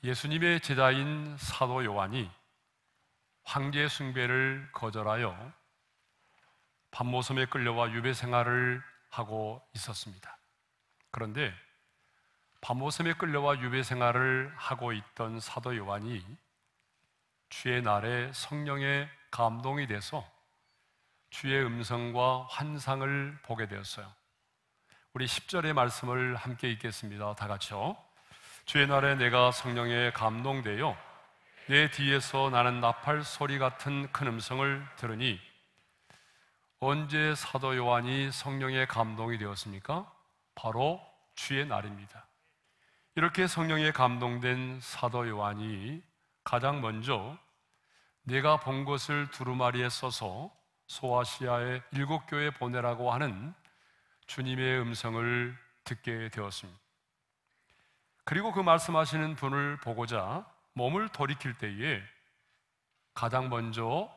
예수님의 제자인 사도 요한이 황제 숭배를 거절하여 밤모섬에 끌려와 유배 생활을 하고 있었습니다. 그런데 밤모섬에 끌려와 유배 생활을 하고 있던 사도 요한이 주의 날에 성령의 감동이 돼서 주의 음성과 환상을 보게 되었어요. 우리 10절의 말씀을 함께 읽겠습니다. 다 같이요. 주의 날에 내가 성령에 감동되어 내 뒤에서 나는 나팔 소리 같은 큰 음성을 들으니, 언제 사도 요한이 성령의 감동이 되었습니까? 바로 주의 날입니다. 이렇게 성령에 감동된 사도 요한이 가장 먼저 내가 본 것을 두루마리에 써서 소아시아의 7교회에 보내라고 하는 주님의 음성을 듣게 되었습니다. 그리고 그 말씀하시는 분을 보고자 몸을 돌이킬 때에 가장 먼저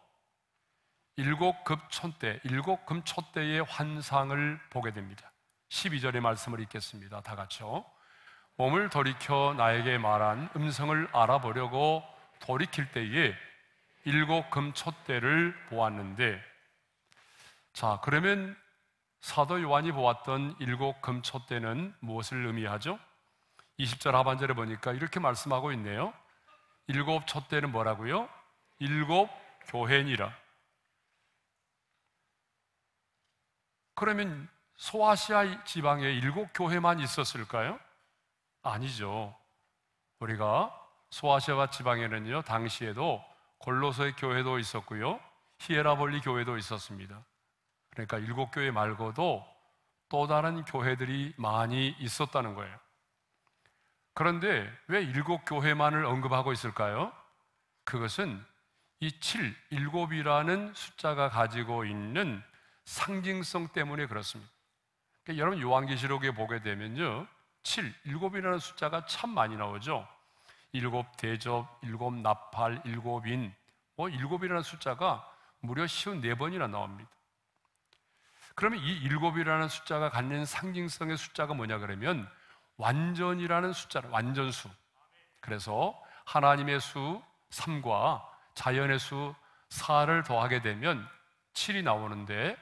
7금촛대의 환상을 보게 됩니다. 12절의 말씀을 읽겠습니다. 다 같이요. 몸을 돌이켜 나에게 말한 음성을 알아보려고 돌이킬 때에 7금촛대를 보았는데, 자, 그러면 사도 요한이 보았던 7금촛대는 무엇을 의미하죠? 20절 하반절에 보니까 이렇게 말씀하고 있네요. 7촛대는 뭐라고요? 7교회니라. 그러면 소아시아 지방에 7교회만 있었을까요? 아니죠. 우리가 소아시아 지방에는요, 당시에도 골로새 교회도 있었고요, 히에라볼리 교회도 있었습니다. 그러니까 7교회 말고도 또 다른 교회들이 많이 있었다는 거예요. 그런데 왜 7교회만을 언급하고 있을까요? 그것은 이 7이라는 숫자가 가지고 있는 상징성 때문에 그렇습니다. 그러니까 여러분 요한계시록에 보게 되면요, 7이라는 숫자가 참 많이 나오죠. 7대접, 7나팔, 7인, 7이라는 숫자가 무려 54번이나 나옵니다. 그러면 이 7이라는 숫자가 갖는 상징성의 숫자가 뭐냐 그러면 완전이라는 숫자를, 완전수. 그래서 하나님의 수 3과 자연의 수 4를 더하게 되면 7이 나오는데,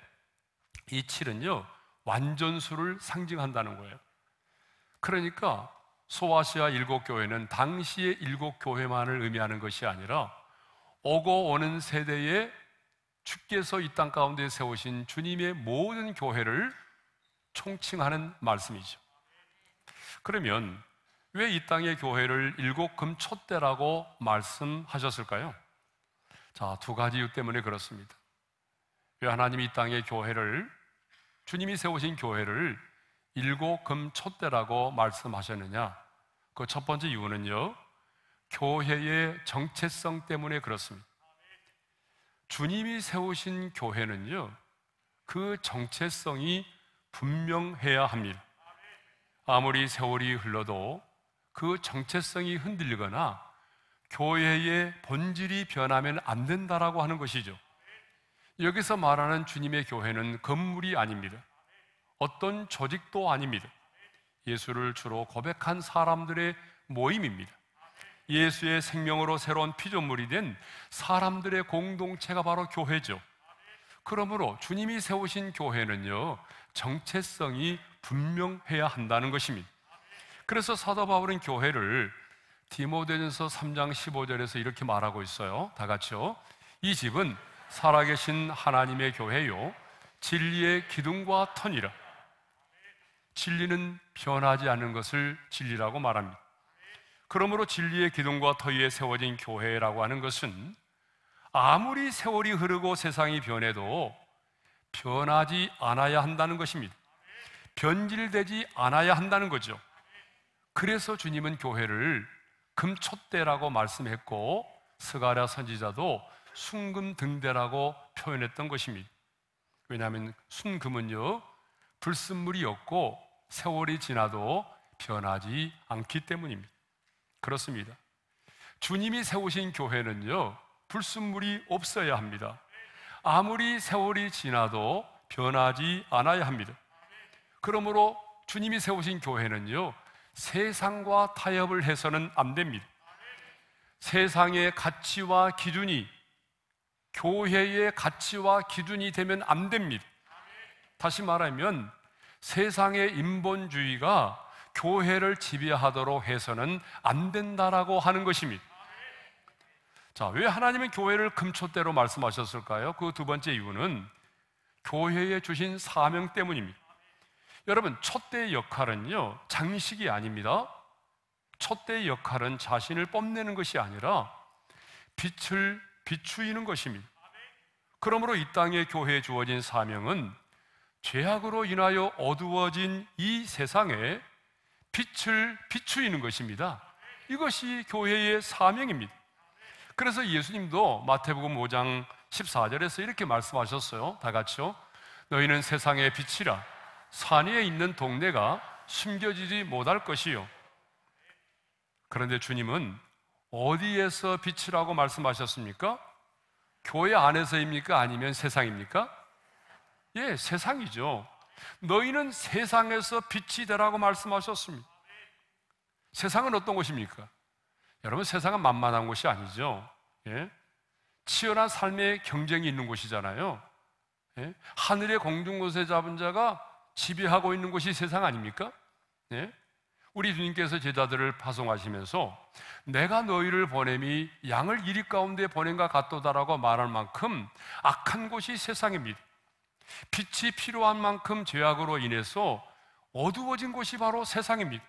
이 7은요 완전수를 상징한다는 거예요. 그러니까 소아시아 7교회는 당시의 7교회만을 의미하는 것이 아니라 오고 오는 세대에 주께서 이 땅 가운데 세우신 주님의 모든 교회를 총칭하는 말씀이죠. 그러면 왜 이 땅의 교회를 7금촛대라고 말씀하셨을까요? 자, 두 가지 이유 때문에 그렇습니다. 왜 하나님이 이 땅의 교회를, 주님이 세우신 교회를 7금촛대라고 말씀하셨느냐? 그 첫 번째 이유는요, 교회의 정체성 때문에 그렇습니다. 주님이 세우신 교회는요, 그 정체성이 분명해야 합니다. 아무리 세월이 흘러도 그 정체성이 흔들리거나 교회의 본질이 변하면 안 된다라고 하는 것이죠. 여기서 말하는 주님의 교회는 건물이 아닙니다. 어떤 조직도 아닙니다. 예수를 주로 고백한 사람들의 모임입니다. 예수의 생명으로 새로운 피조물이 된 사람들의 공동체가 바로 교회죠. 그러므로 주님이 세우신 교회는요, 정체성이 분명해야 한다는 것입니다. 그래서 사도 바울은 교회를 디모데전서 3장 15절에서 이렇게 말하고 있어요. 다 같이요. 이 집은 살아계신 하나님의 교회요, 진리의 기둥과 터니라. 진리는 변하지 않는 것을 진리라고 말합니다. 그러므로 진리의 기둥과 터 위에 세워진 교회라고 하는 것은 아무리 세월이 흐르고 세상이 변해도 변하지 않아야 한다는 것입니다. 변질되지 않아야 한다는 거죠. 그래서 주님은 교회를 금촛대라고 말씀했고, 스가랴 선지자도 순금등대라고 표현했던 것입니다. 왜냐하면 순금은요, 불순물이 없고 세월이 지나도 변하지 않기 때문입니다. 그렇습니다. 주님이 세우신 교회는요, 불순물이 없어야 합니다. 아무리 세월이 지나도 변하지 않아야 합니다. 그러므로 주님이 세우신 교회는요, 세상과 타협을 해서는 안 됩니다. 세상의 가치와 기준이 교회의 가치와 기준이 되면 안 됩니다. 다시 말하면 세상의 인본주의가 교회를 지배하도록 해서는 안 된다라고 하는 것입니다. 자, 왜 하나님은 교회를 금초대로 말씀하셨을까요? 그 두 번째 이유는 교회에 주신 사명 때문입니다. 여러분, 촛대의 역할은요, 장식이 아닙니다. 촛대의 역할은 자신을 뽐내는 것이 아니라 빛을 비추이는 것입니다. 그러므로 이 땅에 교회에 주어진 사명은 죄악으로 인하여 어두워진 이 세상에 빛을 비추이는 것입니다. 이것이 교회의 사명입니다. 그래서 예수님도 마태복음 5장 14절에서 이렇게 말씀하셨어요. 다 같이요. 너희는 세상의 빛이라. 산 위에 있는 동네가 숨겨지지 못할 것이요. 그런데 주님은 어디에서 빛이라고 말씀하셨습니까? 교회 안에서입니까? 아니면 세상입니까? 예, 세상이죠. 너희는 세상에서 빛이 되라고 말씀하셨습니다. 세상은 어떤 곳입니까? 여러분, 세상은 만만한 곳이 아니죠. 예? 치열한 삶의 경쟁이 있는 곳이잖아요. 예? 하늘의 공중곳에 잡은 자가 지배하고 있는 곳이 세상 아닙니까? 예? 우리 주님께서 제자들을 파송하시면서 내가 너희를 보냄이 양을 이리 가운데 보낸과 같도다라고 말할 만큼 악한 곳이 세상입니다. 빛이 필요한 만큼 죄악으로 인해서 어두워진 곳이 바로 세상입니다.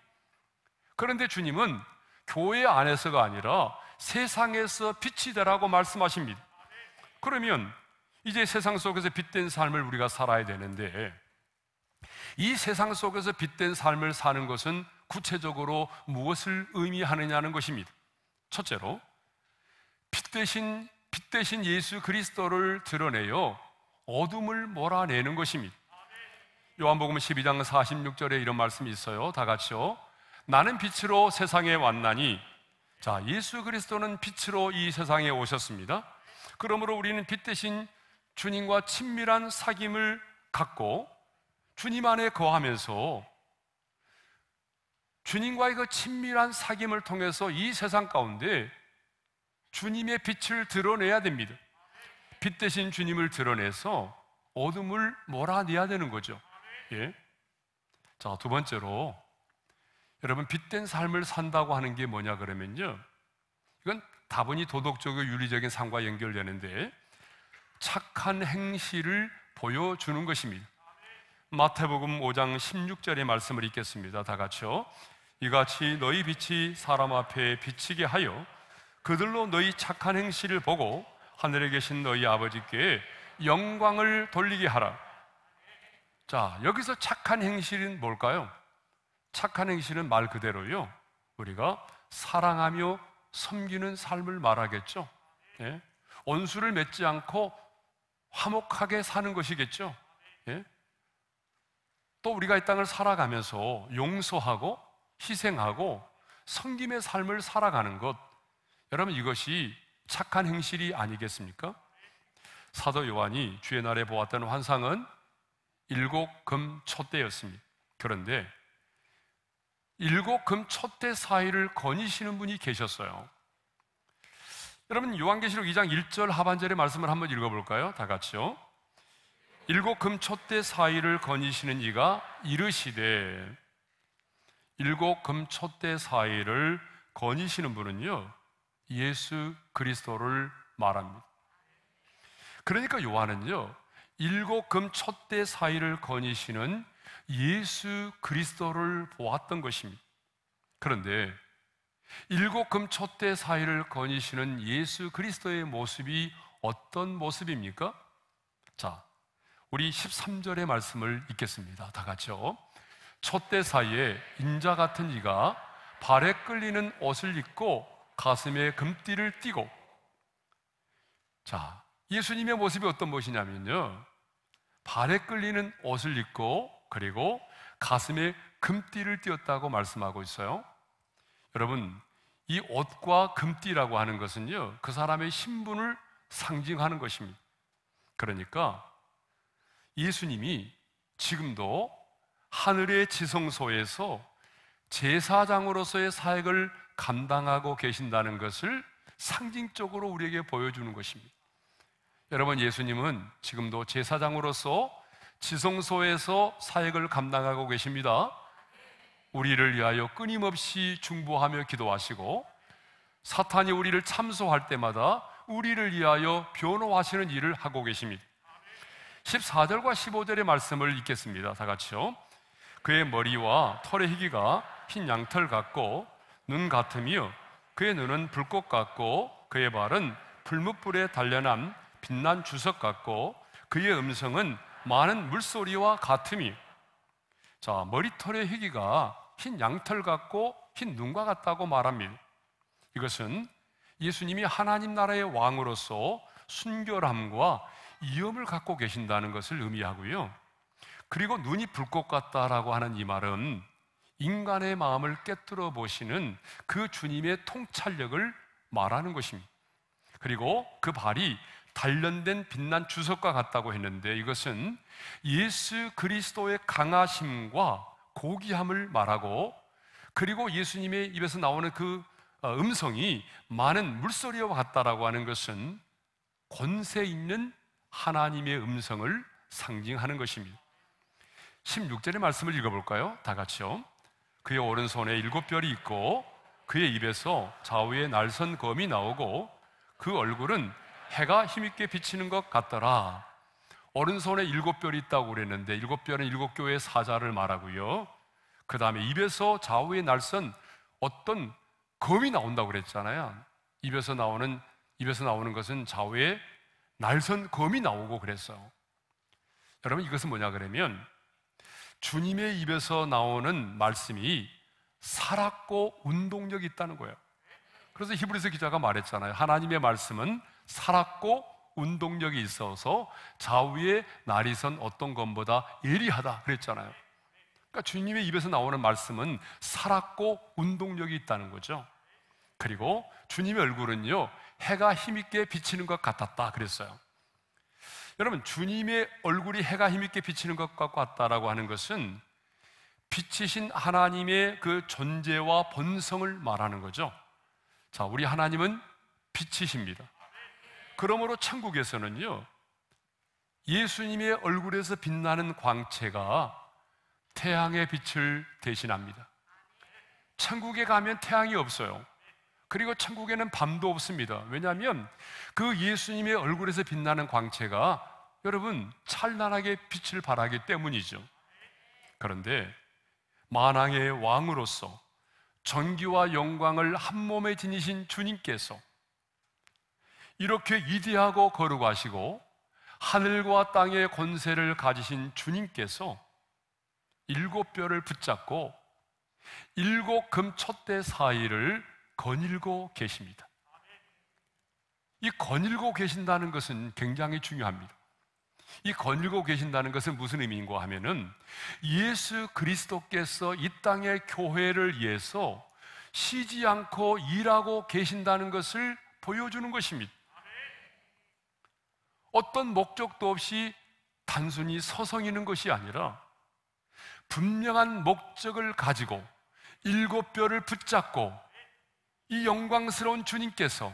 그런데 주님은 교회 안에서가 아니라 세상에서 빛이 되라고 말씀하십니다. 그러면 이제 세상 속에서 빛된 삶을 우리가 살아야 되는데, 이 세상 속에서 빛된 삶을 사는 것은 구체적으로 무엇을 의미하느냐는 것입니다. 첫째로, 빛 대신 예수 그리스도를 드러내어 어둠을 몰아내는 것입니다. 요한복음 12장 46절에 이런 말씀이 있어요. 다 같이요. 나는 빛으로 세상에 왔나니. 자, 예수 그리스도는 빛으로 이 세상에 오셨습니다. 그러므로 우리는 빛 대신 주님과 친밀한 사귐을 갖고 주님 안에 거하면서 주님과의 그 친밀한 사귐을 통해서 이 세상 가운데 주님의 빛을 드러내야 됩니다. 빛 대신 주님을 드러내서 어둠을 몰아내야 되는 거죠. 예. 자, 두 번째로, 여러분, 빛된 삶을 산다고 하는 게 뭐냐 그러면요, 이건 다분히 도덕적이고 윤리적인 삶과 연결되는데 착한 행실을 보여주는 것입니다. 마태복음 5장 16절의 말씀을 읽겠습니다. 다 같이요. 이같이 너희 빛이 사람 앞에 비치게 하여 그들로 너희 착한 행실을 보고 하늘에 계신 너희 아버지께 영광을 돌리게 하라. 자, 여기서 착한 행실은 뭘까요? 착한 행실은 말 그대로요, 우리가 사랑하며 섬기는 삶을 말하겠죠. 예? 원수를 맺지 않고 화목하게 사는 것이겠죠. 예? 또 우리가 이 땅을 살아가면서 용서하고 희생하고 섬김의 삶을 살아가는 것, 여러분, 이것이 착한 행실이 아니겠습니까? 사도 요한이 주의 날에 보았던 환상은 7 금 촛대였습니다. 그런데 7 금 촛대 사이를 거니시는 분이 계셨어요. 여러분, 요한계시록 2장 1절 하반절의 말씀을 한번 읽어볼까요? 다 같이요. 7 금 촛대 사이를 거니시는 이가 이르시되, 7 금 촛대 사이를 거니시는 분은요, 예수 그리스도를 말합니다. 그러니까 요한은요, 7 금 촛대 사이를 거니시는 예수 그리스도를 보았던 것입니다. 그런데 7 금 촛대 사이를 거니시는 예수 그리스도의 모습이 어떤 모습입니까? 자, 우리 13절의 말씀을 읽겠습니다. 다 같이요. 촛대 사이에 인자 같은 이가 발에 끌리는 옷을 입고 가슴에 금띠를 띠고. 자, 예수님의 모습이 어떤 모습이냐면요, 발에 끌리는 옷을 입고 그리고 가슴에 금띠를 띠었다고 말씀하고 있어요. 여러분, 이 옷과 금띠라고 하는 것은요, 그 사람의 신분을 상징하는 것입니다. 그러니까 예수님이 지금도 하늘의 지성소에서 제사장으로서의 사역을 감당하고 계신다는 것을 상징적으로 우리에게 보여주는 것입니다. 여러분, 예수님은 지금도 제사장으로서 지성소에서 사역을 감당하고 계십니다. 우리를 위하여 끊임없이 중보하며 기도하시고 사탄이 우리를 참소할 때마다 우리를 위하여 변호하시는 일을 하고 계십니다. 14절과 15절의 말씀을 읽겠습니다. 다 같이요. 그의 머리와 털의 희기가 흰 양털 같고 눈 같으며 그의 눈은 불꽃 같고 그의 발은 풀무불에 단련한 빛난 주석 같고 그의 음성은 많은 물소리와 같으며. 자, 머리털의 희기가 흰 양털 같고 흰 눈과 같다고 말합니다. 이것은 예수님이 하나님 나라의 왕으로서 순결함과 이음을 갖고 계신다는 것을 의미하고요. 그리고 눈이 불꽃 같다라고 하는 이 말은 인간의 마음을 꿰뚫어 보시는 그 주님의 통찰력을 말하는 것입니다. 그리고 그 발이 단련된 빛난 주석과 같다고 했는데 이것은 예수 그리스도의 강하심과 고귀함을 말하고, 그리고 예수님의 입에서 나오는 그 음성이 많은 물소리와 같다라고 하는 것은 권세 있는 하나님의 음성을 상징하는 것입니다. 16절의 말씀을 읽어볼까요? 다 같이요. 그의 오른손에 7별이 있고 그의 입에서 좌우에 날선 검이 나오고 그 얼굴은 해가 힘있게 비치는 것 같더라. 오른손에 7별이 있다고 그랬는데 7별은 7교회의 사자를 말하고요. 그 다음에 입에서 좌우에 날선 어떤 검이 나온다고 그랬잖아요. 입에서 나오는 것은 좌우에 날선 검이 나오고 그랬어요. 여러분, 이것은 뭐냐 그러면 주님의 입에서 나오는 말씀이 살았고 운동력이 있다는 거예요. 그래서 히브리서 기자가 말했잖아요. 하나님의 말씀은 살았고 운동력이 있어서 좌우에 날이 선 어떤 검보다 예리하다 그랬잖아요. 그러니까 주님의 입에서 나오는 말씀은 살았고 운동력이 있다는 거죠. 그리고 주님의 얼굴은요, 해가 힘있게 비치는 것 같았다 그랬어요. 여러분, 주님의 얼굴이 해가 힘있게 비치는 것 같다라고 하는 것은 빛이신 하나님의 그 존재와 본성을 말하는 거죠. 자, 우리 하나님은 빛이십니다. 그러므로 천국에서는요, 예수님의 얼굴에서 빛나는 광채가 태양의 빛을 대신합니다. 천국에 가면 태양이 없어요. 그리고 천국에는 밤도 없습니다. 왜냐하면 그 예수님의 얼굴에서 빛나는 광채가 여러분 찬란하게 빛을 발하기 때문이죠. 그런데 만왕의 왕으로서 전기와 영광을 한 몸에 지니신 주님께서 이렇게 위대하고 거룩하시고 하늘과 땅의 권세를 가지신 주님께서 7별을 붙잡고 7금 촛대 사이를 거닐고 계십니다. 이 거닐고 계신다는 것은 굉장히 중요합니다. 이 거닐고 계신다는 것은 무슨 의미인가 하면은 예수 그리스도께서 이 땅의 교회를 위해서 쉬지 않고 일하고 계신다는 것을 보여주는 것입니다. 어떤 목적도 없이 단순히 서성이는 것이 아니라 분명한 목적을 가지고 7별을 붙잡고 이 영광스러운 주님께서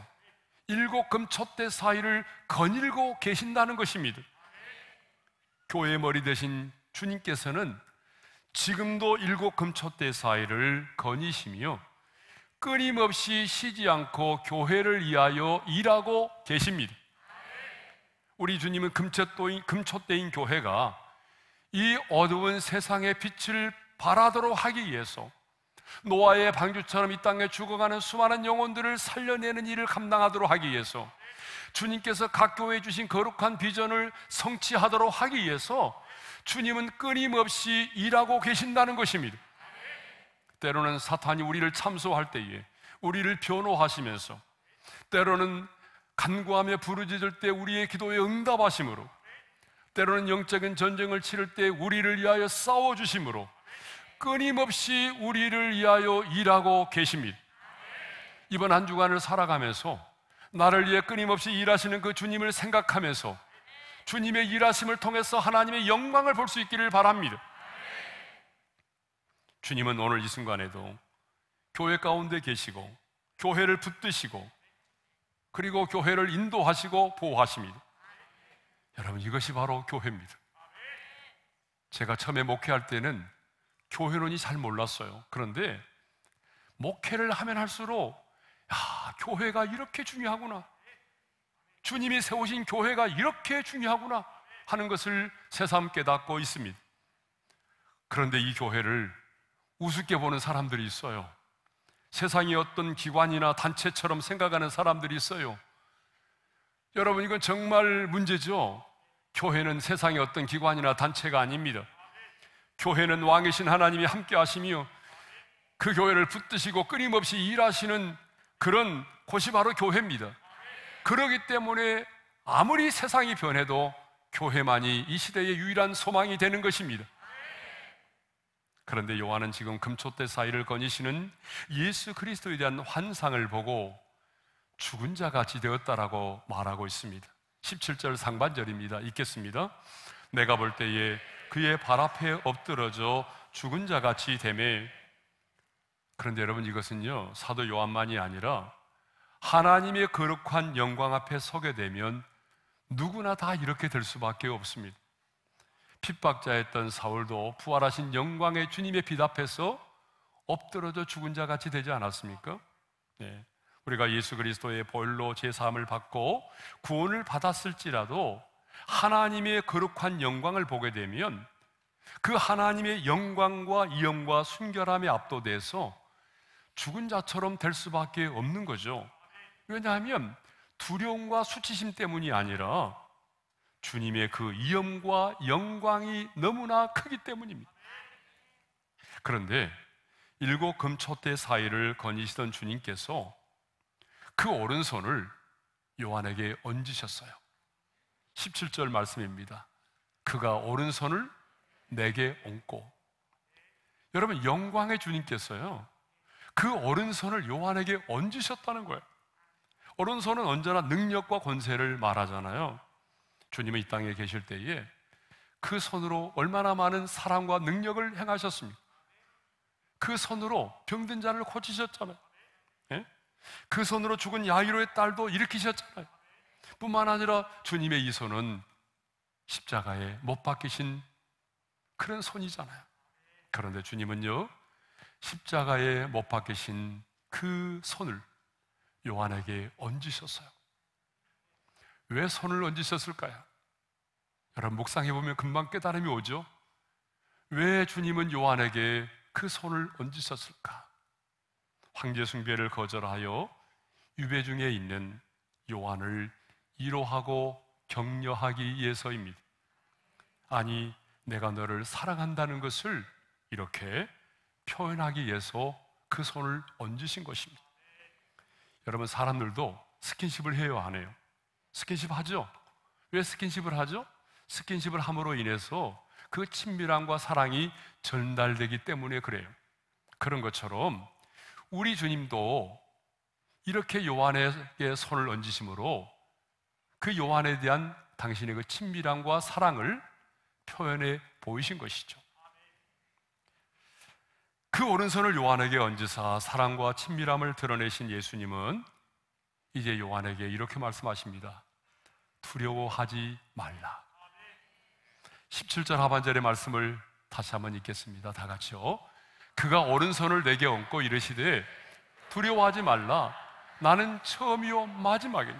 7금 촛대 사이를 거닐고 계신다는 것입니다. 교회의 머리 되신 주님께서는 지금도 7금 촛대 사이를 거니시며 끊임없이 쉬지 않고 교회를 위하여 일하고 계십니다. 우리 주님은 금촛대인 교회가 이 어두운 세상의 빛을 발하도록 하기 위해서 노아의 방주처럼 이 땅에 죽어가는 수많은 영혼들을 살려내는 일을 감당하도록 하기 위해서 주님께서 각 교회에 주신 거룩한 비전을 성취하도록 하기 위해서 주님은 끊임없이 일하고 계신다는 것입니다. 때로는 사탄이 우리를 참소할 때에 우리를 변호하시면서, 때로는 간구하며 부르짖을 때 우리의 기도에 응답하심으로, 때로는 영적인 전쟁을 치를 때 우리를 위하여 싸워주심으로 끊임없이 우리를 위하여 일하고 계십니다. 이번 한 주간을 살아가면서 나를 위해 끊임없이 일하시는 그 주님을 생각하면서 주님의 일하심을 통해서 하나님의 영광을 볼 수 있기를 바랍니다. 주님은 오늘 이 순간에도 교회 가운데 계시고 교회를 붙드시고 그리고 교회를 인도하시고 보호하십니다. 여러분, 이것이 바로 교회입니다. 제가 처음에 목회할 때는 교회론이 잘 몰랐어요. 그런데 목회를 하면 할수록 교회가 이렇게 중요하구나, 주님이 세우신 교회가 이렇게 중요하구나 하는 것을 새삼 깨닫고 있습니다. 그런데 이 교회를 우습게 보는 사람들이 있어요. 세상의 어떤 기관이나 단체처럼 생각하는 사람들이 있어요. 여러분, 이건 정말 문제죠. 교회는 세상의 어떤 기관이나 단체가 아닙니다. 교회는 왕이신 하나님이 함께 하시며 그 교회를 붙드시고 끊임없이 일하시는 그런 곳이 바로 교회입니다. 그렇기 때문에 아무리 세상이 변해도 교회만이 이 시대의 유일한 소망이 되는 것입니다. 그런데 요한은 지금 금초대 사이를 거니시는 예수 그리스도에 대한 환상을 보고 죽은 자 같이 되었다라고 말하고 있습니다. 17절 상반절입니다. 읽겠습니다. 내가 볼 때에 그의 발 앞에 엎드러져 죽은 자 같이 되매. 그런데 여러분, 이것은요, 사도 요한만이 아니라 하나님의 거룩한 영광 앞에 서게 되면 누구나 다 이렇게 될 수밖에 없습니다. 핍박자였던 사울도 부활하신 영광의 주님의 빛 앞에서 엎드러져 죽은 자 같이 되지 않았습니까? 네. 우리가 예수 그리스도의 보혈로 제사함을 받고 구원을 받았을지라도 하나님의 거룩한 영광을 보게 되면 그 하나님의 영광과 이영과 순결함에 압도돼서 죽은 자처럼 될 수밖에 없는 거죠. 왜냐하면 두려움과 수치심 때문이 아니라 주님의 그 이엄과 영광이 너무나 크기 때문입니다. 그런데 일곱 금초대 사이를 거니시던 주님께서 그 오른손을 요한에게 얹으셨어요. 17절 말씀입니다. 그가 오른손을 내게 얹고. 여러분, 영광의 주님께서요, 그 오른손을 요한에게 얹으셨다는 거예요. 오른손은 언제나 능력과 권세를 말하잖아요. 주님은 이 땅에 계실 때에 그 손으로 얼마나 많은 사랑과 능력을 행하셨습니까? 그 손으로 병든 자를 고치셨잖아요. 예? 그 손으로 죽은 야이로의 딸도 일으키셨잖아요. 뿐만 아니라 주님의 이 손은 십자가에 못 박히신 그런 손이잖아요. 그런데 주님은요, 십자가에 못 박히신 그 손을 요한에게 얹으셨어요. 왜 손을 얹으셨을까요? 여러분, 묵상해보면 금방 깨달음이 오죠. 왜 주님은 요한에게 그 손을 얹으셨을까? 황제 숭배를 거절하여 유배 중에 있는 요한을 위로하고 격려하기 위해서입니다. 아니, 내가 너를 사랑한다는 것을 이렇게 표현하기 위해서 그 손을 얹으신 것입니다. 여러분, 사람들도 스킨십을 해요, 안 해요? 스킨십 하죠? 왜 스킨십을 하죠? 스킨십을 함으로 인해서 그 친밀함과 사랑이 전달되기 때문에 그래요. 그런 것처럼 우리 주님도 이렇게 요한에게 손을 얹으심으로 그 요한에 대한 당신의 그 친밀함과 사랑을 표현해 보이신 것이죠. 그 오른손을 요한에게 얹으사 사랑과 친밀함을 드러내신 예수님은 이제 요한에게 이렇게 말씀하십니다. 두려워하지 말라. 17절 하반절의 말씀을 다시 한번 읽겠습니다. 다 같이요. 그가 오른손을 내게 얹고 이르시되 두려워하지 말라. 나는 처음이요 마지막이니.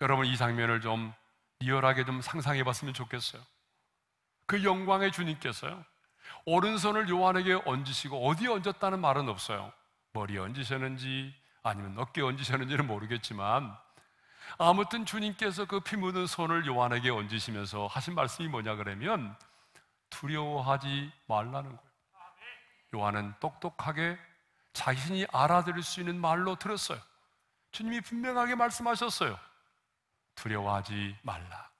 여러분, 이 장면을 좀 리얼하게 좀 상상해 봤으면 좋겠어요. 그 영광의 주님께서요, 오른손을 요한에게 얹으시고, 어디에 얹었다는 말은 없어요. 머리에 얹으셨는지 아니면 어깨에 얹으셨는지는 모르겠지만 아무튼 주님께서 그 피 묻은 손을 요한에게 얹으시면서 하신 말씀이 뭐냐 그러면 두려워하지 말라는 거예요. 요한은 똑똑하게 자신이 알아들을 수 있는 말로 들었어요. 주님이 분명하게 말씀하셨어요. 두려워하지 말라.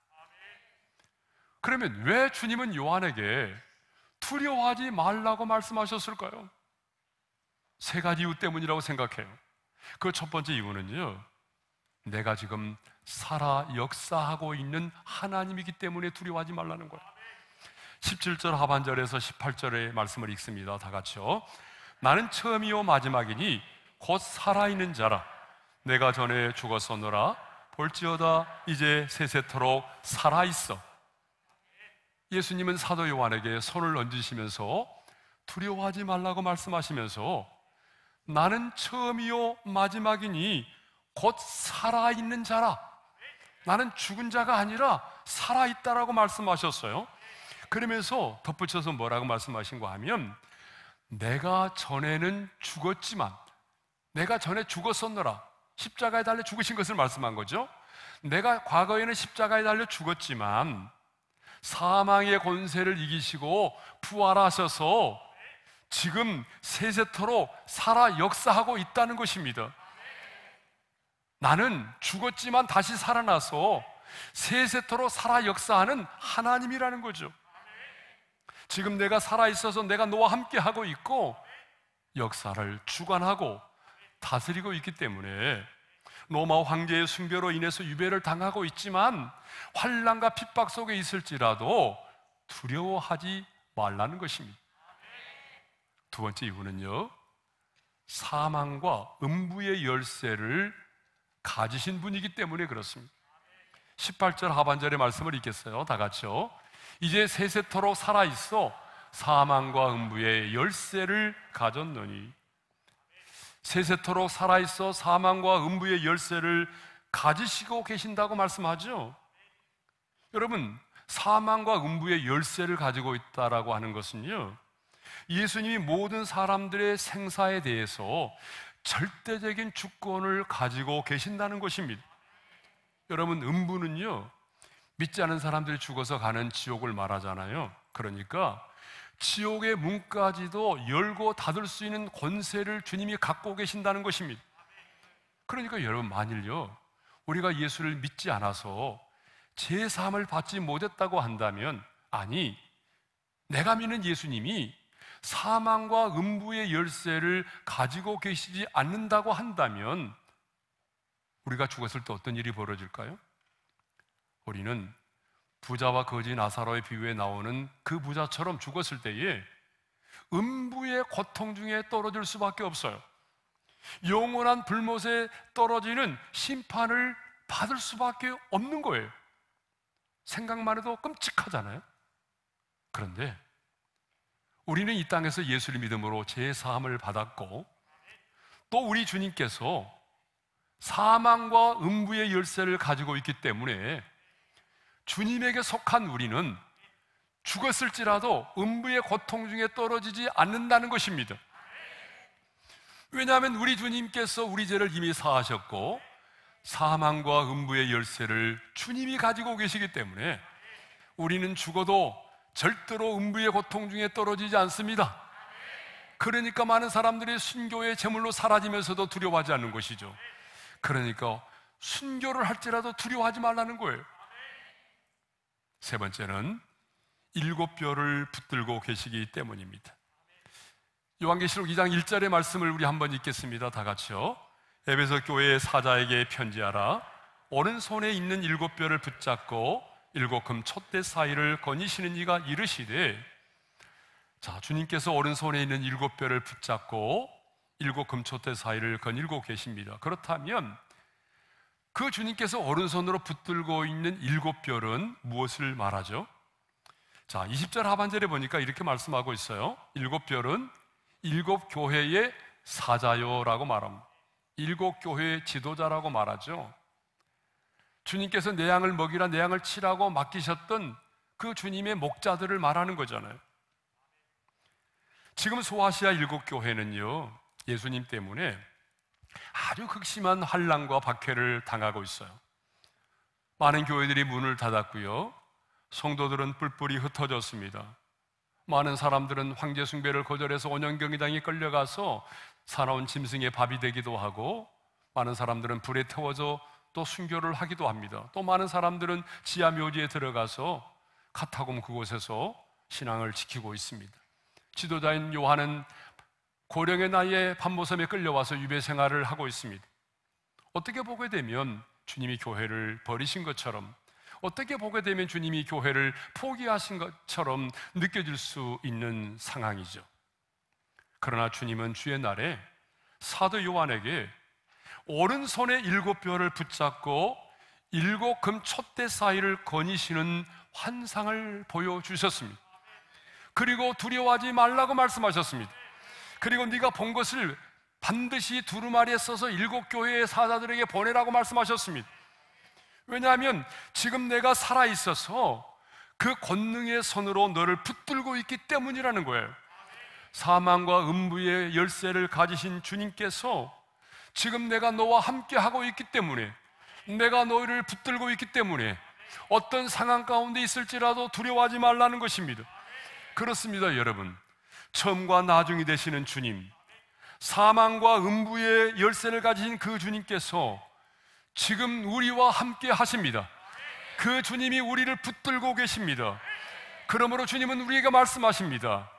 그러면 왜 주님은 요한에게 두려워하지 말라고 말씀하셨을까요? 세 가지 이유 때문이라고 생각해요. 그 첫 번째 이유는요, 내가 지금 살아 역사하고 있는 하나님이기 때문에 두려워하지 말라는 거예요. 17절 하반절에서 18절의 말씀을 읽습니다. 다 같이요. 나는 처음이요 마지막이니 곧 살아있는 자라. 내가 전에 죽었었노라 볼지어다 이제 세세토록 살아있어. 예수님은 사도 요한에게 손을 얹으시면서 두려워하지 말라고 말씀하시면서 나는 처음이요 마지막이니 곧 살아있는 자라. 나는 죽은 자가 아니라 살아있다라고 말씀하셨어요. 그러면서 덧붙여서 뭐라고 말씀하신가 하면 내가 전에는 죽었지만, 내가 전에 죽었었노라, 십자가에 달려 죽으신 것을 말씀한 거죠. 내가 과거에는 십자가에 달려 죽었지만 사망의 권세를 이기시고 부활하셔서 지금 세세토록 살아 역사하고 있다는 것입니다. 나는 죽었지만 다시 살아나서 세세토록 살아 역사하는 하나님이라는 거죠. 지금 내가 살아있어서 내가 너와 함께 하고 있고 역사를 주관하고 다스리고 있기 때문에 로마 황제의 숭배로 인해서 유배를 당하고 있지만 환난과 핍박 속에 있을지라도 두려워하지 말라는 것입니다. 두 번째 이유는요, 사망과 음부의 열쇠를 가지신 분이기 때문에 그렇습니다. 18절 하반절의 말씀을 읽겠어요. 다 같이요. 이제 세세토록 살아있어 사망과 음부의 열쇠를 가졌노니. 세세토록 살아있어 사망과 음부의 열쇠를 가지시고 계신다고 말씀하죠. 여러분, 사망과 음부의 열쇠를 가지고 있다라고 하는 것은요, 예수님이 모든 사람들의 생사에 대해서 절대적인 주권을 가지고 계신다는 것입니다. 여러분, 음부는요, 믿지 않은 사람들이 죽어서 가는 지옥을 말하잖아요. 그러니까 지옥의 문까지도 열고 닫을 수 있는 권세를 주님이 갖고 계신다는 것입니다. 그러니까 여러분, 만일요 우리가 예수를 믿지 않아서 제사함을 받지 못했다고 한다면, 아니, 내가 믿는 예수님이 사망과 음부의 열쇠를 가지고 계시지 않는다고 한다면 우리가 죽었을 때 어떤 일이 벌어질까요? 우리는 부자와 거지 나사로의 비유에 나오는 그 부자처럼 죽었을 때에 음부의 고통 중에 떨어질 수밖에 없어요. 영원한 불못에 떨어지는 심판을 받을 수밖에 없는 거예요. 생각만 해도 끔찍하잖아요. 그런데 우리는 이 땅에서 예수를 믿음으로 제사함을 받았고, 또 우리 주님께서 사망과 음부의 열쇠를 가지고 있기 때문에 주님에게 속한 우리는 죽었을지라도 음부의 고통 중에 떨어지지 않는다는 것입니다. 왜냐하면 우리 주님께서 우리 죄를 이미 사하셨고 사망과 음부의 열쇠를 주님이 가지고 계시기 때문에 우리는 죽어도 절대로 음부의 고통 중에 떨어지지 않습니다. 그러니까 많은 사람들이 순교의 제물로 사라지면서도 두려워하지 않는 것이죠. 그러니까 순교를 할지라도 두려워하지 말라는 거예요. 세 번째는 7뼈를 붙들고 계시기 때문입니다. 요한계시록 2장 1절의 말씀을 우리 한번 읽겠습니다. 다 같이요. 에베소 교회의 사자에게 편지하라. 오른손에 있는 7뼈를 붙잡고 7금 촛대 사이를 거니시는 이가 이르시되. 자, 주님께서 오른손에 있는 7뼈를 붙잡고 7금 촛대 사이를 거닐고 계십니다. 그렇다면 그 주님께서 오른손으로 붙들고 있는 7뼈는 무엇을 말하죠? 자, 20절 하반절에 보니까 이렇게 말씀하고 있어요. 7뼈는 7교회의 사자요라고 말합니다. 7교회의 지도자라고 말하죠. 주님께서 내 양을 먹이라, 내 양을 치라고 맡기셨던 그 주님의 목자들을 말하는 거잖아요. 지금 소아시아 7교회는요 예수님 때문에 아주 극심한 환난과 박해를 당하고 있어요. 많은 교회들이 문을 닫았고요, 성도들은 뿔뿔이 흩어졌습니다. 많은 사람들은 황제 숭배를 거절해서 온영경이당에 끌려가서 사나운 짐승의 밥이 되기도 하고, 많은 사람들은 불에 태워져 또 순교를 하기도 합니다. 또 많은 사람들은 지하 묘지에 들어가서 카타콤 그곳에서 신앙을 지키고 있습니다. 지도자인 요한은 고령의 나이에 밤모섬에 끌려와서 유배 생활을 하고 있습니다. 어떻게 보게 되면 주님이 교회를 버리신 것처럼, 어떻게 보게 되면 주님이 교회를 포기하신 것처럼 느껴질 수 있는 상황이죠. 그러나 주님은 주의 날에 사도 요한에게 오른손에 7뼈를 붙잡고 7금 촛대 사이를 거니시는 환상을 보여주셨습니다. 그리고 두려워하지 말라고 말씀하셨습니다. 그리고 네가 본 것을 반드시 두루마리에 써서 7교회의 사자들에게 보내라고 말씀하셨습니다. 왜냐하면 지금 내가 살아있어서 그 권능의 손으로 너를 붙들고 있기 때문이라는 거예요. 사망과 음부의 열쇠를 가지신 주님께서 지금 내가 너와 함께 하고 있기 때문에, 내가 너희를 붙들고 있기 때문에 어떤 상황 가운데 있을지라도 두려워하지 말라는 것입니다. 그렇습니다, 여러분. 처음과 나중이 되시는 주님, 사망과 음부의 열쇠를 가지신 그 주님께서 지금 우리와 함께 하십니다. 그 주님이 우리를 붙들고 계십니다. 그러므로 주님은 우리에게 말씀하십니다.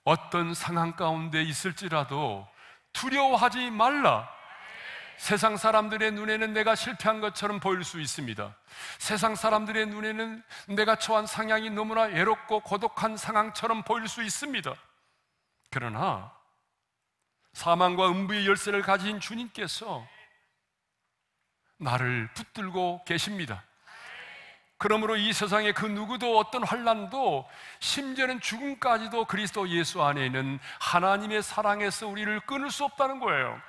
어떤 상황 가운데 있을지라도 두려워하지 말라. 세상 사람들의 눈에는 내가 실패한 것처럼 보일 수 있습니다. 세상 사람들의 눈에는 내가 처한 상황이 너무나 외롭고 고독한 상황처럼 보일 수 있습니다. 그러나 사망과 음부의 열쇠를 가진 주님께서 나를 붙들고 계십니다. 그러므로 이 세상에 그 누구도 어떤 환난도, 심지어는 죽음까지도 그리스도 예수 안에 있는 하나님의 사랑에서 우리를 끊을 수 없다는 거예요.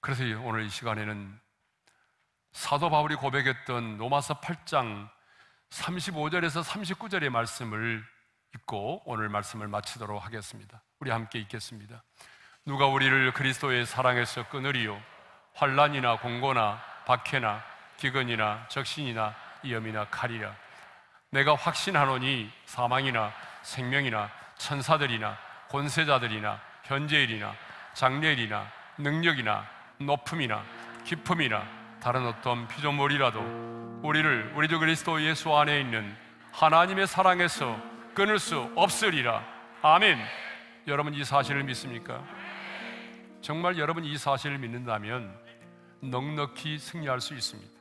그래서 오늘 이 시간에는 사도 바울이 고백했던 로마서 8장 35절에서 39절의 말씀을 읽고 오늘 말씀을 마치도록 하겠습니다. 우리 함께 읽겠습니다. 누가 우리를 그리스도의 사랑에서 끊으리요? 환난이나 공고나 박해나 기근이나 적신이나 위험이나 칼이라. 내가 확신하노니 사망이나 생명이나 천사들이나 권세자들이나 현재일이나 장래일이나 능력이나 높음이나 깊음이나 다른 어떤 피조물이라도 우리를 우리 주 그리스도 예수 안에 있는 하나님의 사랑에서 끊을 수 없으리라. 아멘. 여러분 이 사실을 믿습니까? 정말 여러분 이 사실을 믿는다면 넉넉히 승리할 수 있습니다.